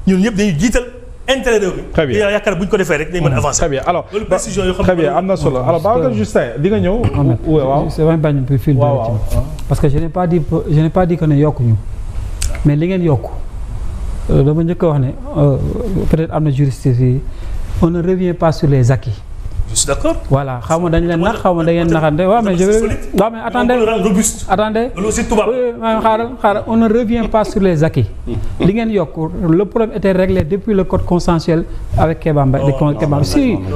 ñun ñëpp dañuy jiital intérêt réew mi. très bien yaakaar bu ñu ko defee rek dañu mën a avancer. très bien alors loolu précision yoo xam très bien am na solo alors Babacar Justin di nga ñëw. waaw c'est vrai bañ a fil parce que je n'ai pas dit que ne yokkuñu mais li ngeen yokku dama njëkk a wax ne peut-être am na juriste yi on ne revient pas sur les acquis. je suis d'accord. voilà xaw ma dañ leen nax xaw ma da ngeen naxante waaw mais attendez xaaral on ne revient pas sur les acquis. li ngeen yokk le problème était réglé depuis le code consensuel avec Kéba Mbaye.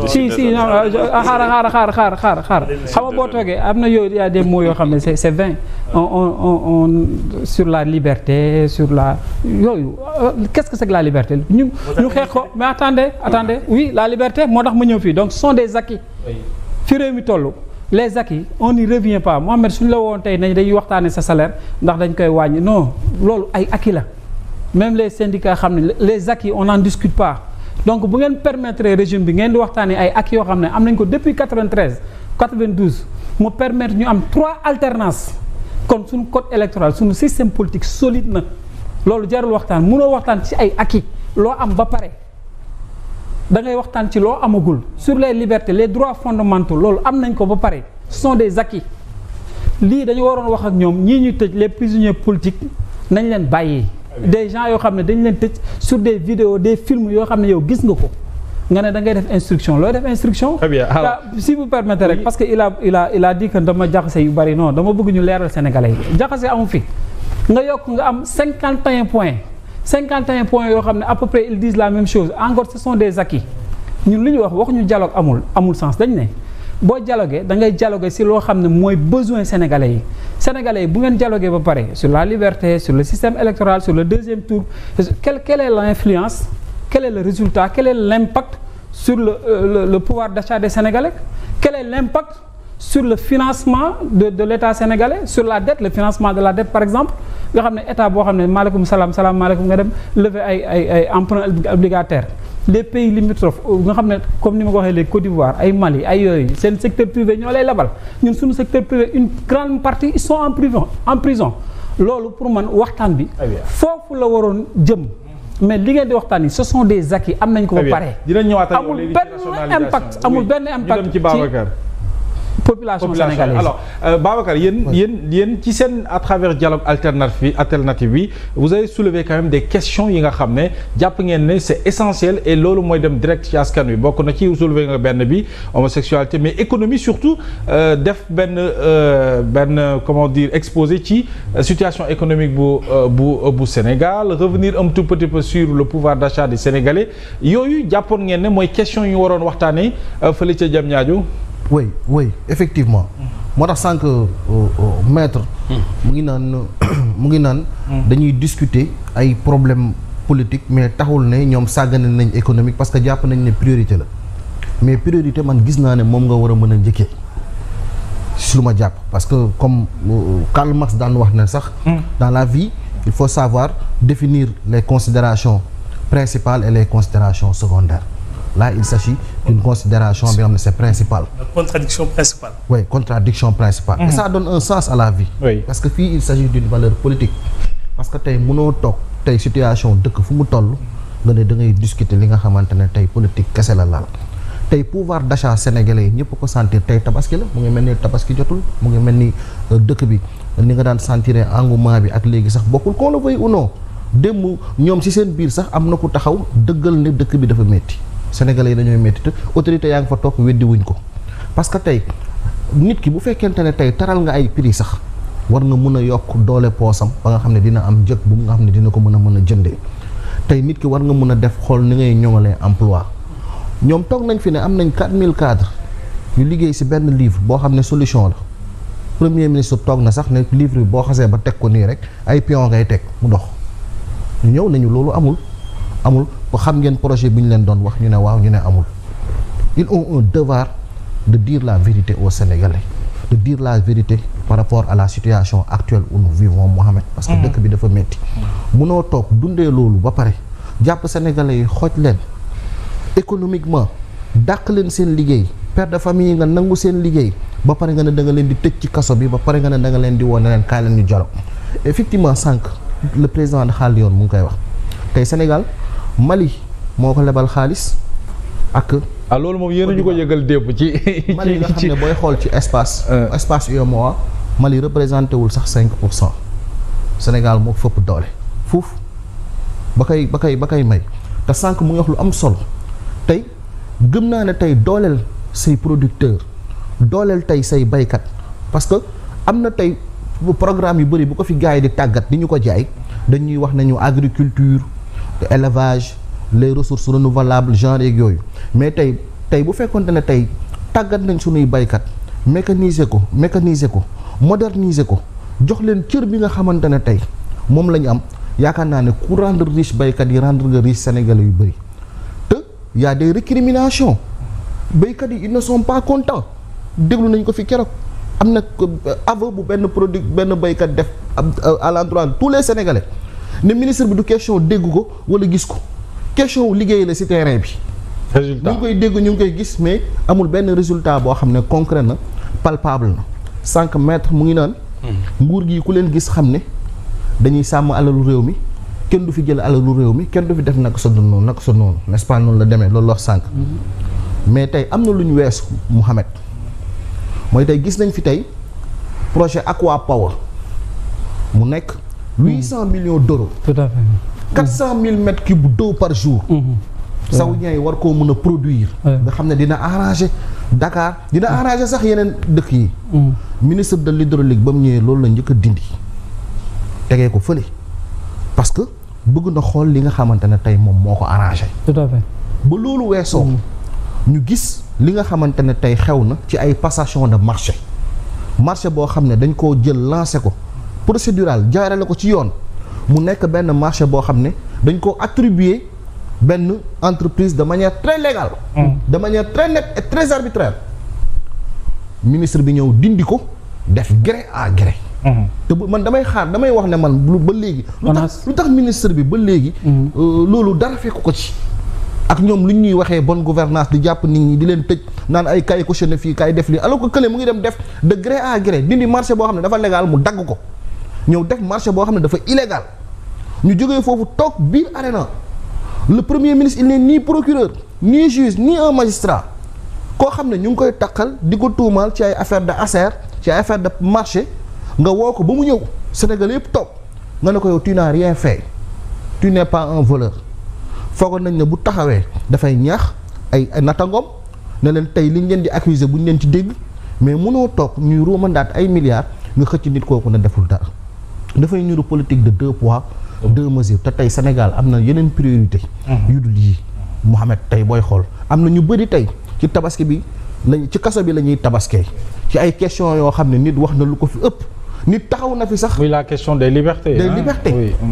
si xaaral xam nga boo toogee am na yooyu y a des mots yoo xam ne c'est vain on sur la liberté sur la yooyu qu'est-ce que c'est que la liberté ñu xeex ko mais attendez oui la liberté moo tax ma ñëw fii donc ce sont des acquis fi réew mi toll les acquis on n'y revient pas Mohamed suñu la woon tey nañ dañuy waxtaane sa salaire ndax dañ koy wàññi non loolu ay acquis la même les syndicats xam ne les acquis on n'en discute pas donc bu ngeen permettre régime bi ngeen di waxtaane ay acquis yoo xam ne am nañ ko depuis 93 92 mu permettre ñu am 3 alternances kon suñu code électoral suñu système politique solide na loolu jarul waxtaan mënoo waxtaan ci ay acquis loo am ba pare da ngay waxtaan ci loo amagul sur les libertés les droits fondamentaux loolu am nañ ko ba pare ce sont des acquis lii dañu waroon wax ak ñoom ñii ñu tëj les prisonniers politiques nañ leen bàyyi des gens yoo xam ne dañ leen tëj sur des vidéos des films yoo xam ne yow gis nga ko nga ne da ngay def instruction looy def instruction. très bien si vous permettez rek parce que il a dit que dama jaxase yu bari non dama bëgg ñu leeral sénégalais yi jaxase amu fi nga yokk nga am 51 points yoo xam ne à peu près ils disent la même chose encore ce sont des acquis ñun li ñu waxuñu dialogue amul sens dañ ne boo dialogué da ngay dialogué si loo xam ne mooy besoin sénégalais yi bu ngeen dialogué ba pare sur la liberté sur le système électoral sur le deuxième tour quelle est l'influence quel est le résultat quel est l'impact sur le pouvoir d'achat des Sénégalais quel est l'impact sur le financement de l'État sénégalais sur la dette le financement de la dette par exemple nga xam ne état boo xam ne maaleykum salaam nga dem lever ay emprunt obligataire les pays limitrophes nga xam ne comme ni ma ko waxee les Côte d'Ivoire ay Mali ay yooyu seen secteur privé ñoo lay labal ñun suñu secteur privé une grande partie ils sont en prison loolu pour man waxtaan bi foofu la waroon jëm mais li ngeen di waxtaan yi ce sont des acquis am nañ ko ba pare amul benn impact ci population sénégalaise alors Babacar yéen ci seen à travers dialogue alternative bi vous avez soulevé quand même des questions yi nga xam ne jàpp ngeen ne c'est essentiel et loolu mooy dem direct ci askan wi bokk na ci soulevé nga benn bi homosexualité mais économie surtout def benn comment dire exposé ci situation économique bu Sénégal revenir un tout petit peu sur le pouvoir d'achat des Sénégalais yooyu jàppoon ngeen ne mooy question yu waroon waxtaanee fële ca Diamniadio. oui effectivement moo tax sànq maître mu ngi naan dañuy discuter ay problèmes politiques mais taxul ne ñoom sàggane nañ économique parce que jàpp nañ ne priorité la mais priorité man gis naa ne moom nga war a mën a njëkkee si lu ma jàpp parce que comme Karl Marx daan wax ne sax dans la vie il faut savoir définir les considérations principales et les considérations secondaires. Là, il s'agit d'une considération bi nga xam ne c'est principal. La contradiction principale. Oui, contradiction principale. Et ça donne un sens à la vie. Oui. Parce que fii il s'agit d'une valeur politique. Parce que tey mënoo toog tey situation dëkk fu mu toll nga ne da ngay discuter li nga xamante ne tey politique kese la laal. tey pouvoir d'achat sénégalais yi ñëpp ko sentir tey tabaski la mu ngi mel ni tabaski jotul mu ngi mel ni dëkk bi ni nga daan sentir engouement bi ak léegi sax bokkul qu'on le veuille ou non démb ñoom ci seen biir sax am na ku taxaw dëggal ne dëkk bi dafa métti. Sénégalais yi dañooy métti te autorité yaa ngi fa toog weddi wuñ ko parce que tey nit ki bu fekkente ne tey taral nga ay prix sax war nga mun a yokk doole poosam ba nga xam ne dina am njëg bu nga xam ne dina ko mën a jëndee tey nit ki war nga mun a def xool ni ngay ñoŋalee emploi ñoom toog nañ fi ne am nañ 4000 cadres ñu liggéey ci benn livre boo xam ne solution la premier ministre toog na sax ne livre bi boo xasee ba teg ko nii rek ay pion ngay teg mu dox ñu ñëw nañu loolu amul ba xam ngeen projet bi ñu leen doon wax ñu ne waaw ñu ne amul ils ont un devoir de dire la vérité aux Sénégalais de dire la vérité par rapport à la situation actuelle où nous vivons Mohamed parce que dëkk bi dafa metti munoo toog dundee loolu ba pare jàpp Sénégalais yi xooj leen économiquement dàq leen seen liggéey père de famille yi nga nangu seen liggéey ba pare nga ne da nga leen di tëj ci kaso bi ba pare nga ne da nga leen di woo ne leen kaay leen ñu dialogue effectivement sànq le président de xaal yoon mu ngi koy wax tey Sénégal Mali moo ko lebal xaalis ak. loolu moom yéen a ñu ko yëgal démb ci. Mali nga xam ne booy xool ci espace UEMOA Mali représenté wul sax 5%. Sénégal moo fëpp doole fuuf ba koy may te sànq mu ngi wax lu am solo tey gëm naa ne tey dooleel say producteur dooleel tey say baykat parce que am na tey programme yu bëri bu ko fi gars yi di tàggat di ñu ko jaay dañuy wax nañu agriculture élevage les ressources renouvelables genre yeeg yooyu mais tey bu fekkonte ne tey tàggat nañ suñuy baykat mécaniser ko moderniser ko jox leen cër bi nga xamante ne tey moom la ñu am yaakaar naa ne ku rendre riche baykat yi rendre nga riche sénégalais yu bëri te y a des récriminations baykat yi ils ne sont pas contents déglu nañ ko fi keroog am na aveu bu benn baykat def à l'endroit de tous les sénégalais ne ministre bi du question dégg ko wala gis ko question liggéey la ci terrain bi. résultat ñu ngi koy dégg ñu ngi koy gis mais amul benn résultat boo xam ne concret na palpable na 5 mètres mu ngi naan. nguur gi ku leen gis xam ne dañuy sàmm alalu réew mi kenn du fi jël alalu réew mi kenn du fi def naka sa noonu n'est-ce pas noonu la demee loolu wax sànq. mais tey am na lu ñu weesu Mouhamed mooy tey gis nañ fi tey projet Aqua Power mu nekk 800 millions d'euros. tout à fait. 400 000 mètres cubes d'eau par jour. saoudiens yi war koo mën a produire. nga xam ne dina arranger Dakar dina arranger sax yeneen dëkk yi. ministre de l'hydraulique ba mu ñëwee loolu la njëkk a dindi tegee ko fële parce que bëgg na xool li nga xamante ne tey moom moo ko arranger. tout à fait. ba loolu weesoo. ñu gis li nga xamante ne tey xew na ci ay passation de marché boo xam ne dañ koo jël lancé ko procédural jaarale ko ci yoon mu nekk benn marché boo xam ne dañ ko attribuer benn entreprise de manière très légale. de manière très nette et très arbitraire. ministre bi ñëw dindi ko def gré à gré. te man damay wax ne man ba léegi. lu tax ministre bi ba léegi. loolu dara fekk ko ci. ak ñoom lu ñuy waxee bonne gouvernance di jàpp nit ñi di leen tëj naan ay kaay cautionné fii kaay def lii alors que kële mu ngi dem def de gré à gré dindi marché boo xam ne dafa légal mu dagg ko ñëw def marché boo xam ne dafa illégal ñu jógee foofu toog biir arena le premier ministre il n'est ni procureur ni juge ni un magistrat koo xam ne ñu ngi koy takkal di ko tuumaal ci ay affaire de affaire ci ay affaire de marché nga woo ko ba mu ñëw Sénégal yëpp toog nga ne ko yow tu n'as rien fait tu n'es pas un voleur foogoon nañ ne bu taxawee dafay ñaax ay natangoom ne leen tey liñ leen di accuser buñ leen ci dégg mais mënoo toog ñuy ruumandaat ay milliards nga xëcc nit kooku ne deful dara dafay niru politique de 2 poids 2 mesures te tey Sénégal am na yeneen priorité yu dul yii Mouhamed tey booy xool am na ñu bëri tey ci tabaski bi lañ ci kaso bi la ñuy tabaskee ci ay question yoo xam ne nit wax na lu ko fi ëpp nit taxaw na fi sax muy la question des libertés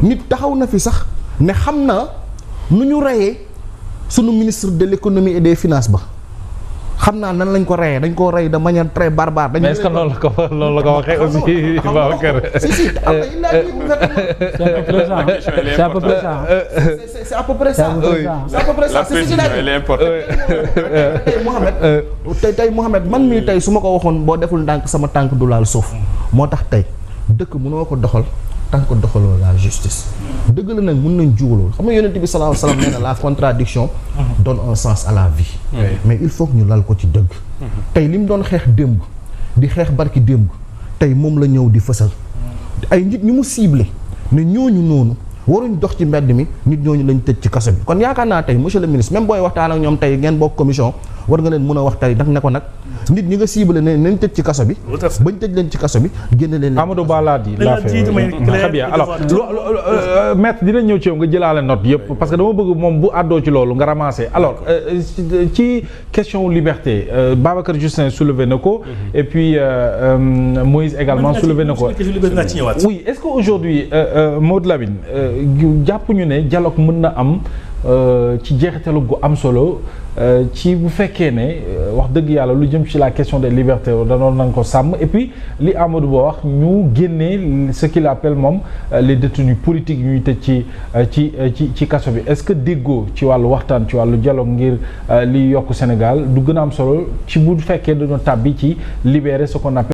nit taxaw na fi sax ne xam naa nu ñu reyee sunu ministre de l'économie et des finances ba xam naa nan lañ ko reyee dañ koo rey de manière très barbare. mais est-ce que loolu la ko waxee aussi Babacar. si am na c'est à peu près ça. c'est à peu près ça. c'est à peu près ça. La précision elle est importante. tey Mohamed man mii tey su ma ko waxoon boo deful ndànk sama tànk du laal suuf moo tax tey dëkk mënoo ko doxal. tant que doxaloo la justice dëgg la nag mën nañ jugaloo xam nga yonent bi sallallahu alayhi wa sallam nee na la contradiction donne un sens à la vie mais il faut que ñu lal ko ci dëgg tey li mu doon xeex démb di xeex barki démb tey moom la ñëw di fësal ay nit ñu mu ciblé ne ñooñu noonu waruñ dox ci mbedd mi nit ñooñu lañ tëj ci kaso bi kon yaakaar naa tey monsieur le ministre même booy waxtaan ak ñoom tey ngeen bokk commission war nga leen mën a wax tey daf ne ko nag nit ñi nga ciblé ne nañ tëj ci kaso bi bañ tëj leen ci kaso bi génne leen Amadou Ba laa di laa fait très bien alors maître dina ñëw ci yow nga jëlaale note yëpp parce que dama bëgg moom bu àddoo ci loolu nga ramasser alors ci question liberté Babacar Justin soulevé na ko et puis Moïse également soulevé na ko oui est-ce que aujourd'hui Maud Lamine jàpp ñu ne dialogue mën na am ci jeexitalu gu am solo ci bu fekkee ne wax dëgg yàlla lu jëm ci la question des libertés danoon nañ ko sàmm et puis li Amadou Ba wax ñu génnee ce qu'il appelle moom les détenus politiques ñuy tëj ci kaso bi est-ce que déggoo ci wàllu waxtaan ci wàllu dialogue ngir li yokk Sénégal du gën a am solo ci bu fekkee dañoo tàbbi ci libérer ce qu'on appelle